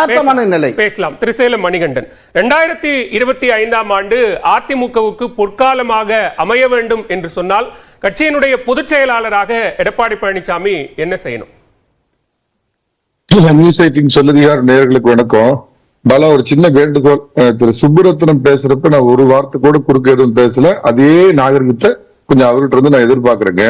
யதார்த்தமான நிலை. பேசலாம். திரிசேலம் மணிகண்டன், 2025ஆம் ஆண்டு அதிமுகவுக்கு பொற்காலமாக அமைய வேண்டும் என்று சொன்னால் கட்சியினுடைய பொதுச் செயலாளராக எடப்பாடி பழனிசாமி என்ன செய்யணும்? நியூஸ் 18 சொல்லுதியார் நேயர்களுக்கு வணக்கம். பாலா, ஒரு சின்ன வேண்டுகோள். திரு சுப்புரத்னம் பேசுறப்ப நான் ஒரு வார்த்தை கூட குறுக்க எதுவும் பேசல. அதே நாகரிகத்தை கொஞ்சம் அவர்கிட்ட இருந்து நான் எதிர்பார்க்கிறேங்க.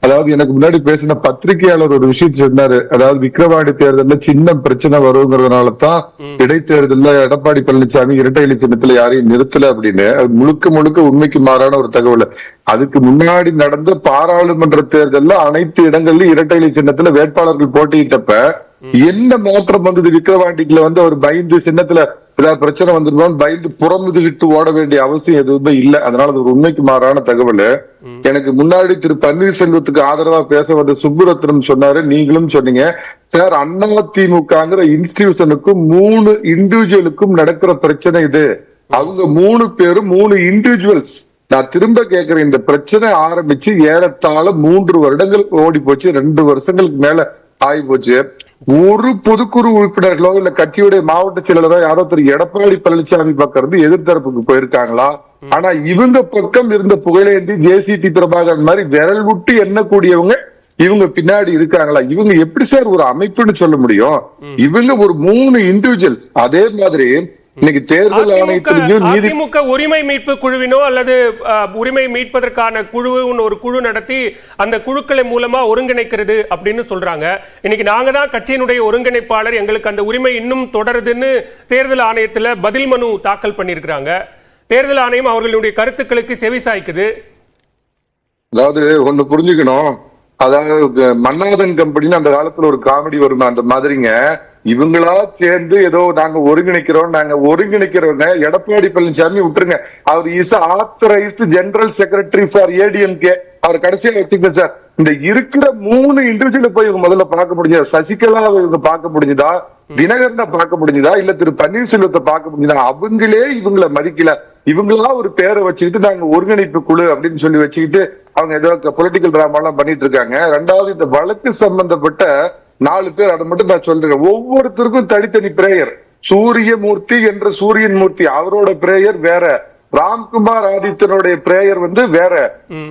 அதாவது எனக்கு முன்னாடி பேசின பத்திரிகையாளர் ஒரு விஷயம் சொன்னாரு. அதாவது விக்கிரவாண்டி தேர்தல்ல சின்ன பிரச்சனை வருங்கிறதுனாலதான் இடைத்தேர்தல்ல எடப்பாடி பழனிசாமி இரட்டை இலை சின்னத்துல யாரையும் நிறுத்தல அப்படின்னு. அது முழுக்க முழுக்க உண்மைக்கு மாறான ஒரு தகவல். அதுக்கு முன்னாடி நடந்த பாராளுமன்ற தேர்தல்ல அனைத்து இடங்கள்லயும் இரட்டை இலை சின்னத்துல வேட்பாளர்கள் போட்டியிட்டப்ப என்ன மாற்றம் வந்தது? விக்கிரவாண்டிக்குல வந்து அவர் பயந்து சின்னத்துல ஏதாவது பிரச்சனை வந்துருவான்னு பயந்து புறமுதுகிட்டு ஓட வேண்டிய அவசியம் எதுவுமே இல்லை. அதனால அது ஒரு உண்மைக்கு மாறான தகவல். எனக்கு முன்னாடி திரு பன்னீர்செல்வத்துக்கு ஆதரவா பேச வந்த சுப்புரத்னம் சொன்னாரு, நீங்களும் சொன்னீங்க சார், அதிமுகங்கிற இன்ஸ்டிடியூஷனுக்கும் 3 இண்டிவிஜுவலுக்கும் நடக்கிற பிரச்சனை இது. அவங்க 3 பேரும் 3 இண்டிவிஜுவல்ஸ். நான் திரும்ப கேட்கிறேன், இந்த பிரச்சனை ஆரம்பிச்சு ஏறத்தாழ 3 வருடங்கள் ஓடி போச்சு, 2 வருஷங்களுக்கு மேல ஆகி போச்சு. ஒரு பொதுக்குழு உறுப்பினர்களோ இல்ல கட்சியுடைய மாவட்ட செயலரோ யாரோ திரு எடப்பாடி பழனிசாமி பக்கம் இருந்து எதிர்த்தரப்புக்கு போயிருக்காங்களா? ஆனா இவங்க பக்கம் இருந்த புகழேந்தி, ஜேசிடி பிரபாகரன் மாதிரி விரல் விட்டு எண்ணக்கூடியவங்க இவங்க பின்னாடி இருக்காங்களா? இவங்க எப்படி சார் ஒரு அமைப்புன்னு சொல்ல முடியும்? இவங்க ஒரு 3 இண்டிவிஜுவல்ஸ். அதே மாதிரி இன்னைக்கு தேர்தல் ஆணையத்திலும் அதிமுக உரிமை மீட்பு குழுவினோ அல்லது உரிமை மீட்பதற்கான ஒரு குழு நடத்தி அந்த குழுக்களை மூலமா ஒருங்கிணைக்கிறது அப்படின்னு சொல்றாங்க. இன்னைக்கு நாங்க தான் கட்சியினுடைய ஒருங்கிணைப்பாளர், எங்களுக்கு அந்த உரிமை இன்னும் தொடருதுன்னு தேர்தல் ஆணையத்துல பதில் மனு தாக்கல் பண்ணிருக்கிறாங்க. தேர்தல் ஆணையம் அவர்களுடைய கருத்துக்களுக்கு செவி சாய்க்குது. அதாவது ஒண்ணு புரிஞ்சுக்கணும், அதாவது மன்னாதன் கம்பெனின்னு அந்த காலத்துல ஒரு காமெடி வருமா, அந்த மாதிரிங்க இவங்களா சேர்ந்து ஏதோ நாங்க ஒருங்கிணைக்கிறவங்க எடப்பாடி பழனிசாமி விட்டுருங்க. அவர் is authorised general secretary for ADMK. அவர் கடைசியா வச்சுங்க சார். இந்த இருக்கிற 3 இண்டிவிஜுவல் போய் இவங்க முதல்ல பார்க்க முடிஞ்சதா? சசிகலாவை இவங்க பார்க்க முடிஞ்சதா? தினகரனை பார்க்க முடிஞ்சதா? இல்ல திரு பன்னீர்செல்வத்தை பார்க்க முடிஞ்சதா? அவங்களே இவங்களை மதிக்கல. இவங்களா ஒரு பேரை வச்சுக்கிட்டு நாங்க ஒருங்கிணைப்பு குழு அப்படின்னு சொல்லி வச்சுக்கிட்டு அவங்க ஏதோ பொலிட்டிக்கல் டிராமா எல்லாம் பண்ணிட்டு இருக்காங்க. 2வது, இந்த வழக்கு சம்பந்தப்பட்ட 4 பேர், அதை மட்டும் நான் சொல்றேன். ஒவ்வொருத்தருக்கும் தனித்தனி பிரேயர். சூரியமூர்த்தி என்ற சூரியன் மூர்த்தி அவரோட பிரேயர் வேற, ராம்குமார் ஆதித்தனுடைய பிரேயர் வந்து வேற,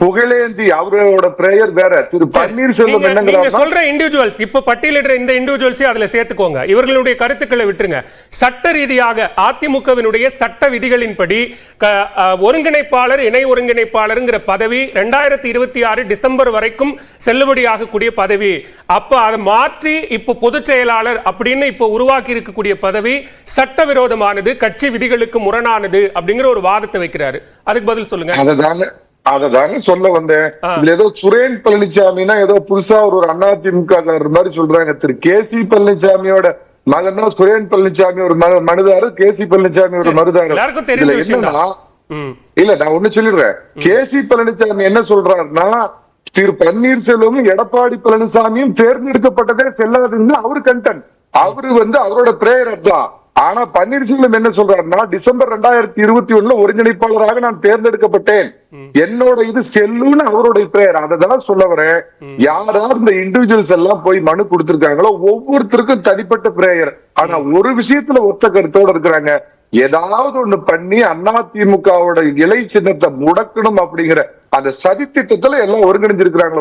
புகழேந்தி அவரோட பிரேயர் வேற, திரு பன்னீர்செல்வம் என்னங்க சொல்ற இண்டிவிஜுவல்ஸ் இப்ப பட்டியலிடுற இந்த இண்டிவிஜுவல்ஸை அதுல சேர்த்துக்கோங்க. இவர்களுடைய கருத்துக்களை விட்டுருங்க. சட்ட ரீதியாக அதிமுகவினுடைய சட்ட விதிகளின்படி ஒருங்கிணைப்பாளர், இணை ஒருங்கிணைப்பாளருங்கிற பதவி 2026 டிசம்பர் வரைக்கும் செல்லுபடியாக கூடிய பதவி. அப்ப அதை மாற்றி இப்ப பொதுச் செயலாளர் அப்படின்னு இப்ப உருவாக்கி இருக்கக்கூடிய பதவி சட்டவிரோதமானது, கட்சி விதிகளுக்கு முரணானது அப்படிங்கிற ஒரு வாதத்தை வைக்கிறாரு. அதுக்கு பதில் சொல்லுங்க. அததாங்க சொல்ல வந்தேன். இதுல ஏதோ சுரேன் பழனிசாமினா ஏதோ புதுசா ஒரு அதிமுக மாதிரி சொல்றாங்க. திரு கேசி பழனிசாமியோட மகன் தான் சுரேன் பழனிசாமி ஒரு மனுதாரு, கேசி பழனிசாமி ஒரு மனுதாரு. என்னன்னா இல்ல நான் ஒண்ணு சொல்லிடுறேன். கேசி பழனிசாமி என்ன சொல்றாருன்னா, திரு பன்னீர்செல்வமும் எடப்பாடி பழனிசாமியும் தேர்ந்தெடுக்கப்பட்டதே செல்லாதுன்னு அவரு கண்டென்ட். அவரு வந்து அவரோட பிரேயர் தான். ஆனா பன்னீர்செல்வம் என்ன சொல்றாருன்னா, டிசம்பர் 2021 ஒருங்கிணைப்பாளராக நான் தேர்ந்தெடுக்கப்பட்டேன், என்னோட இது செல்லுன்னு அவருடைய பிரேயர். அததான் சொல்ல வரேன். யாராவது இந்த இண்டிவிஜுவல்ஸ் எல்லாம் போய் மனு கொடுத்திருக்காங்களோ ஒவ்வொருத்தருக்கும் தனிப்பட்ட பிரேயர். ஆனா ஒரு விஷயத்துல ஒத்த கருத்தோட இருக்கிறாங்க. ஏதாவது ஒண்ணு பண்ணி அதிமுகவோட இலை சின்னத்தை முடக்கணும் அப்படிங்கிற அந்த சதி திட்டத்துல எல்லாம் ஒருங்கிணைஞ்சிருக்கிறாங்க.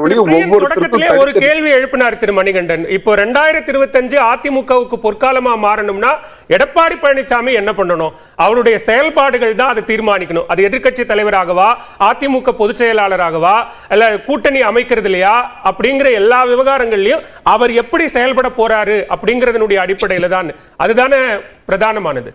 ஒரு கேள்வி எழுப்பினார் திரு மணிகண்டன். இப்போ 2025 அதிமுகவுக்கு பொற்காலமா மாறணும்னா எடப்பாடி பழனிசாமி என்ன பண்ணணும்? அவருடைய செயல்பாடுகள் தான் அதை தீர்மானிக்கணும். அது எதிர்க்கட்சி தலைவராகவா, அதிமுக பொதுச் செயலாளராகவா, அல்ல கூட்டணி அமைக்கிறது இல்லையா அப்படிங்கிற எல்லா விவகாரங்கள்லயும் அவர் எப்படி செயல்பட போறாரு அப்படிங்கறதனுடைய அடிப்படையில தான். அதுதானே பிரதானமானது.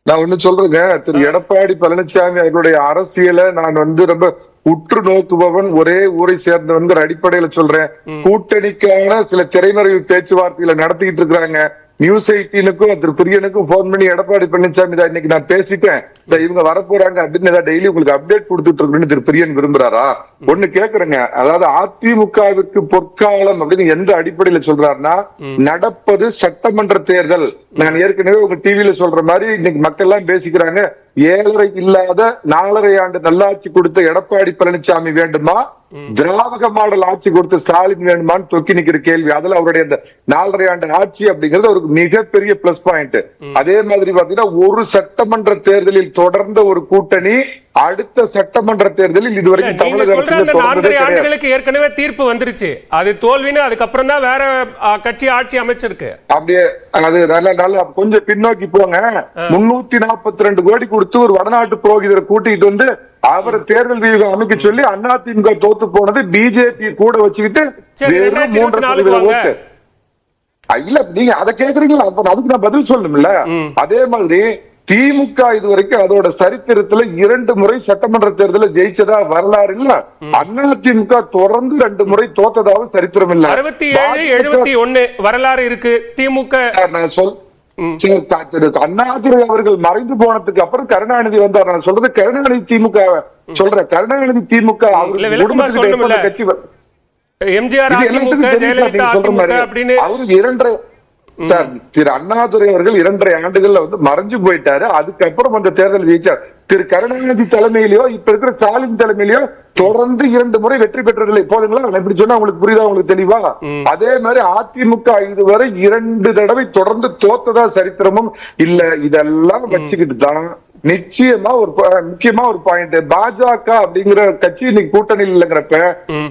நான் ஒண்ணு சொல்றேங்க, திரு எடப்பாடி பழனிசாமி அவர்களுடைய அரசியலை நான் வந்து ரொம்ப உற்று நோக்குபவன், ஒரே ஊரை சேர்ந்தவன் அடிப்படையில சொல்றேன். கூட்டணிக்கான சில திரைமறைவு பேச்சுவார்த்தைகளை நடத்திக்கிட்டு இருக்கிறாங்க. நியூஸ் 18க்கும் திரு பிரியனுக்கும் போன் பண்ணி எடப்பாடி பழனிசாமி தான் இன்னைக்கு நான் பேசிட்டேன், இவங்க வரப்போறாங்க அப்படின்னு டெய்லி உங்களுக்கு அப்டேட் கொடுத்துட்டு இருக்கணும்னு திரு பிரியன் விரும்புறாரா? ஒண்ணு கேக்குறேங்க, அதாவது அதிமுகவிற்கு பொற்காலம் அப்படின்னு எந்த அடிப்படையில சொல்றாருன்னா, நடப்பது சட்டமன்ற தேர்தல். நான் ஏற்கனவே உங்க டிவியில சொல்ற மாதிரி இன்னைக்கு மக்கள் எல்லாம் பேசிக்கிறாங்க, 7.5 இல்லாத 4.5 ஆண்டு நல்லாட்சி கொடுத்த எடப்பாடி பழனிசாமி வேண்டுமா, திராவிட மாடல் ஆட்சி கொடுத்த ஸ்டாலின் வேணுமான்னு தொக்கி நிக்கிற கேள்வி. அதுல அவருடைய அந்த 4.5 ஆண்டு ஆட்சி அப்படிங்கிறது ஒரு மிகப்பெரிய பிளஸ் பாயிண்ட். அதே மாதிரி பாத்தீங்கன்னா ஒரு சட்டமன்ற தேர்தலில் தொடர்ந்த ஒரு கூட்டணி அடுத்த சட்டமன்ற தேர்தலில் இதுவரைக்கும் தமிழக ஆண்டுகளுக்கு ஏற்கனவே தீர்ப்பு வந்துருச்சு. அது தோல்வின்னு அதுக்கப்புறம் தான் வேற கட்சி ஆட்சி அமைச்சிருக்கு. அப்படியே அது நல்ல கொஞ்சம் பின்னோக்கி போங்க. 342 கோடி கொடுத்து ஒரு வடநாட்டு புரோகிதரை கூட்டிட்டு வந்து அவர் தேர்தல் வியூகம் அமைக்க சொல்லி அதிமுக தோத்து போனது பிஜேபி கூட வச்சுக்கிட்டு வெறும் 3 ஓட்டு. இல்ல நீங்க அதை கேக்குறீங்களா? அதுக்கு நான் பதில் சொல்லணும்ல. அதே மாதிரி திமுக இதுவரைக்கும் அதோட சரித்திரத்துல 2 முறை சட்டமன்ற தேர்தலில் ஜெயிச்சதா வரலாறு இல்ல. அதிமுக தொடர்ந்து 2 முறை தோத்ததாக சரித்திரம் இல்ல. 67, 71 வரலாறு இருக்கு திமுக. நான் சொல் அண்ணாதுரை அவர்கள் மறைந்து போனதுக்கு அப்புறம் கருணாநிதி வந்தார். நான் சொல்றது கருணாநிதி திமுக சொல்ற கருணாநிதி திமுக கட்சி எம்ஜிஆர் அதிமுக ஜெயலலிதா அதிமுக அப்படின்னு அவரு 2.5 சார் திரு அண்ணாதுரை அவர்கள் 2.5 ஆண்டுகள்ல வந்து மறைஞ்சு போயிட்டாரு. அதுக்கப்புறம் அந்த தேர்தல் ஜெயிச்சார். திரு கருணாநிதி தலைமையிலயோ இப்ப இருக்கிற ஸ்டாலின் தலைமையிலயோ தொடர்ந்து 2 முறை வெற்றி பெற்றதில்லை. போதுங்களா? நான் இப்படி சொன்னா உங்களுக்கு புரியுதா? உங்களுக்கு தெளிவா? அதே மாதிரி அதிமுக இதுவரை 2 தடவை தொடர்ந்து தோத்ததா சரித்திரமும் இல்ல. இதெல்லாம் வச்சுக்கிட்டு தான் நிச்சயமா ஒரு முக்கியமா ஒரு பாயிண்ட், பாஜக அப்படிங்கிற கட்சி இன்னைக்கு கூட்டணியில் இல்லைங்கிறப்ப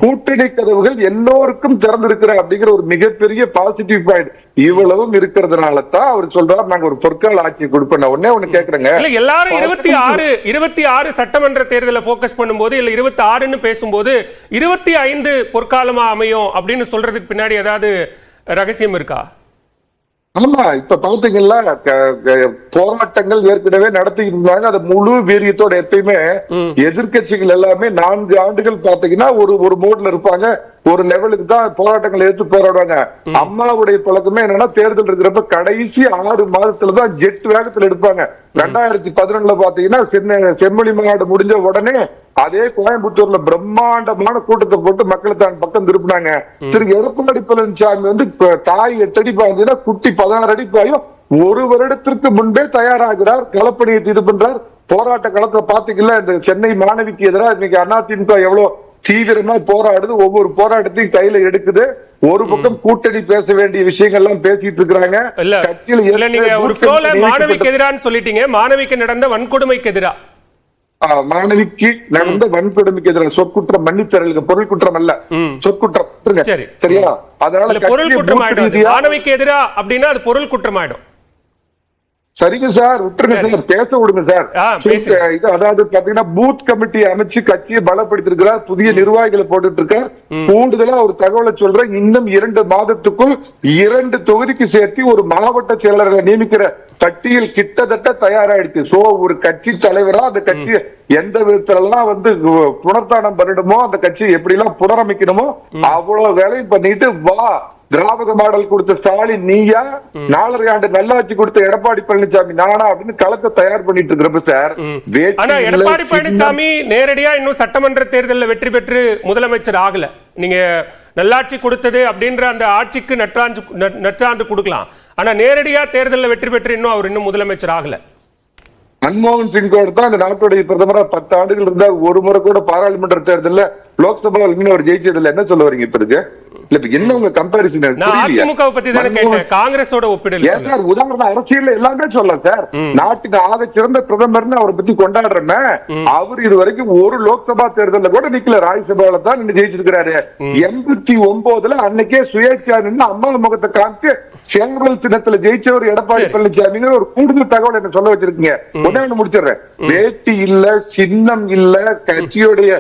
கூட்டணி கதவுகள் எல்லோருக்கும் திறந்திருக்கிற அப்படிங்கிற ஒரு மிகப்பெரிய பாசிட்டிவ் பாயிண்ட் இவ்வளவும் இருக்கிறதுனால தான் அவர் சொல்றாரு நாங்க ஒரு பொற்கால ஆட்சி கொடுப்போம். ஒன்னே ஒண்ணு கேக்குறேங்க, எல்லாரும் 26 சட்டமன்ற தேர்தலை போக்கஸ் பண்ணும்போது இல்ல 26ன்னு பேசும்போது 25 பொற்காலமா அமையும் அப்படின்னு சொல்றதுக்கு பின்னாடி ஏதாவது ரகசியம் இருக்கா? ஆமா, இப்ப பாத்தீங்கன்னா போராட்டங்கள் ஏற்கனவே நடத்திட்டு இருந்தாங்க. அது முழு வீரியத்தோட எப்பயுமே எதிர்கட்சிகள் எல்லாமே 4 ஆண்டுகள் பாத்தீங்கன்னா ஒரு மோட்ல இருப்பாங்க. ஒரு லெவலுக்கு தான் போராட்டங்கள் எடுத்து போராடுவாங்க. அம்மாவுடைய பழக்கமே என்னன்னா தேர்தல் இருக்கிறப்ப கடைசி 6 மாதத்துலதான் ஜெட் வேகத்துல எடுப்பாங்க. 2011 பாத்தீங்கன்னா செம்மொழி மாநாடு முடிஞ்ச உடனே அதே கோயம்புத்தூர்ல பிரம்மாண்டமான கூட்டத்தை போட்டு மக்களை தான் பக்கம் திருப்பினாங்க. திரு எடப்பாடி பழனிசாமி வந்து தாய் 8 அடி பாய்ஞ்சுன்னா குட்டி 16 அடி பாயும். 1 வருடத்திற்கு முன்பே தயாராகிறார், களப்பணியை இது பண்றார். போராட்ட களத்தை பாத்தீங்கன்னா இந்த சென்னை மாணவிக்கு எதிராக இன்னைக்கு அதிமுக எவ்வளவு தீவிரமா போராடுது, ஒவ்வொரு போராட்டத்தையும் கையில எடுக்குது. ஒரு பக்கம் கூட்டணி பேச வேண்டிய விஷயங்கள்லாம் பேசிட்டு இருக்காங்க. மாணவிக்கு எதிரான்னு சொல்லிட்டீங்க, மாணவிக்கு நடந்த வன்கொடுமைக்கு எதிரா மாணவிக்கு நடந்த வன்கொடுமைக்கு எதிராக சொற்குற்றம் மன்னித்தரலுக்கு பொருள் குற்றம் அல்ல, சொற்குற்றம். சரியா? அதனால பொருள் குற்றம் ஆயிடும். மாணவிக்கு எதிரா அப்படின்னா அது பொருள் குற்றம் ஆயிடும். சரிங்க சார், விட்டுருங்க சார், பேச விடுங்க சார். இது அதாவது பாத்தீங்கன்னா பூத் கமிட்டி அமைச்சு கட்சியை பலப்படுத்திருக்கிறார், புதிய நிர்வாகிகளை போட்டுட்டு இருக்கார். கூடுதலா ஒரு தகவலை சொல்றேன், இன்னும் 2 மாதத்துக்குள் 2 தொகுதிக்கு சேர்த்து ஒரு மாவட்ட செயலர்களை நியமிக்கிற பட்டியல் கிட்டத்தட்ட தயாராயிடுச்சு. சோ ஒரு கட்சி தலைவரா அந்த கட்சி எந்த விதத்துல வந்து புனர்தானம் பண்ணிடுமோ, அந்த கட்சி எப்படி எல்லாம் புனரமைக்கணுமோ அவ்வளவு வேலையும் பண்ணிட்டு வா. திராவிட மாடல் கொடுத்த ஸ்டாலின் நீயா, 4.5 ஆண்டு நல்லாட்சி கொடுத்த எடப்பாடி பழனிசாமி நானா அப்படின்னு களத்தை தயார் பண்ணிட்டு இருக்கிறப்ப சார், எடப்பாடி பழனிசாமி நேரடியா இன்னும் சட்டமன்ற தேர்தலில் வெற்றி பெற்று முதலமைச்சர் ஆகல. நீங்க நல்லாட்சி கொடுத்தது அப்படின்ற அந்த ஆட்சிக்கு நற்றாண்டு கொடுக்கலாம். ஆனா நேரடியா தேர்தலில் வெற்றி பெற்று இன்னும் முதலமைச்சர் ஆகல. மன்மோகன் சிங்கோட தான் இந்த நாட்டுடைய பிரதமரா 10 ஆண்டுகள் இருந்தார். ஒரு முறை கூட பாராளுமன்ற தேர்தலில் லோக்சபா அவர் ஜெயிச்சதுல என்ன சொல்ல வரீங்க? இப்ப இருக்கு என்ன உங்க கம்பேரிசன்? காங்கிரஸோட ஒப்பிடல் உதாரணம் அரசியல் எல்லாமே சொல்லலாம் சார். நாட்டுக்கு ஆக சிறந்த பிரதமர்னு அவரை பத்தி கொண்டாடுறமே, அவர் இது வரைக்கும் ஒரு லோக்சபா தேர்தலில் கூட நிக்கல, ராஜ்யசபாவில தான் நின்று ஜெயிச்சிருக்கிறாரு. 89ல அன்னைக்கே சுயேட்சா நின்று அம்மா முகத்தை காமிச்சு சேங்கல் சின்னத்துல ஜெயிச்சவர் எடப்பாடி பழனிசாமி. ஒரு கூடுதல் தகவல் என்ன சொல்ல வச்சிருக்கீங்க? ஒன்னு முடிச்சிடுறேன். வேட்டி இல்ல, சின்னம் இல்ல, கட்சியுடைய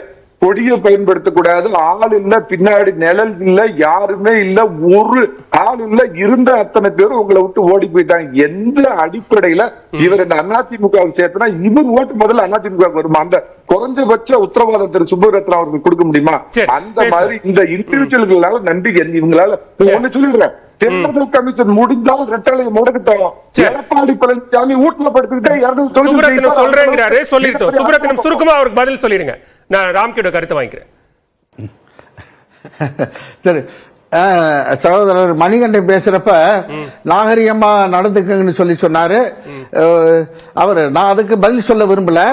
கொடியை பயன்படுத்தக்கூடாது, ஆள் இல்ல, பின்னாடி நிழல் இல்ல, யாருமே இல்ல, ஒரு ஆள் இல்ல, இருந்த அத்தனை பேரும் உங்களை விட்டு ஓடி போயிட்டாங்க. எந்த அடிப்படையில இவர் இந்த அதிமுக சேர்த்தனா இவர் ஓட்டு முதல்ல அதிமுக வருமா? அந்த குறைஞ்சபட்ச உத்தரவாதம் திரு சுப்பரத்னம் அவருக்கு கொடுக்க முடியுமா? அந்த மாதிரி இந்த இண்டிவிஜுவல்களால நம்பிக்கை இவங்களால ஒண்ணு சொல்லிடுறேன். தேர்தல் கமிஷன் முடிந்தால் ரெட்டலையை முடக்கிட்டோம். எடப்பாடி பழனிசாமி வீட்டுல படுத்துக்கிட்டே சொல்றேங்கிறாரு. சொல்லிட்டோம். சுப்ரத்தினம் சுருக்கமா அவருக்கு பதில் சொல்லிடுங்க. நான் ராம்கியோட கருத்தை வாங்கிக்கிறேன். சரி, சகோதரர் மணிகண்டன் பேசுறப்ப நாகரிகமா நடந்துக்குங்கன்னு சொன்னாரு. அவரு நான் அதுக்கு பதில் சொல்ல விரும்பல.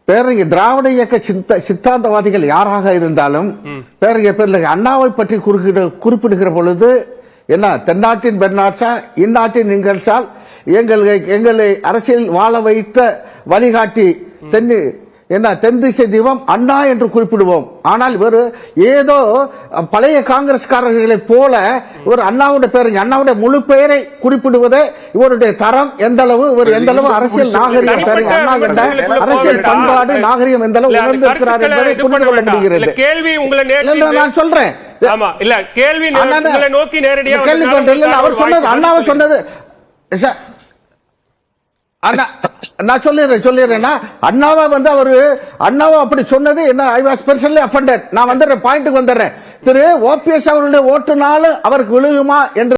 பேரறிஞர் திராவிட இயக்க சித்தாந்தவாதிகள் யாராக இருந்தாலும் பேரறிஞர் பேர்ல அண்ணாவை பற்றி குறிப்பிடுகிற பொழுது என்ன தென்னாட்டின் பெர்னாட்சா இந்நாட்டின் இங்கல்சால் எங்களை அரசியல் வாழ வைத்த வழிகாட்டி தென் திசை தீபம் அண்ணா என்று குறிப்பிடுவோம். ஆனால் இவர் ஏதோ பழைய காங்கிரஸ்காரர்களை போல ஒரு அண்ணாவுடைய முழு பெயரை குறிப்பிடுவதே இவருடைய தரம் எந்த அளவு, இவர் எந்த அளவு அரசியல் நாகரிகம், அரசியல் பண்பாடு நாகரிகம் எந்த அளவு உணர்ந்திருக்கிறார் என்பதை புரிந்து கொள்ள முடிகிறது. கேள்வி உங்களை நான் சொல்றேன், கேள்வி நோக்கி நேரடியாக அவர் சொன்னது அண்ணாவை சொன்னது நான் சொல்லிடுறேன். அண்ணாவா அண்ணாவா அப்படி சொன்னது என்ன, ஐ வாஸ் பர்சனலி அஃபண்டட். நான் வந்துடுறேன், பாயிண்ட்டுக்கு வந்துடுறேன். திரு ஓபிஎஸ் அவர்களுடைய ஓட்டுனாலும் அவருக்கு விழுகுமா என்று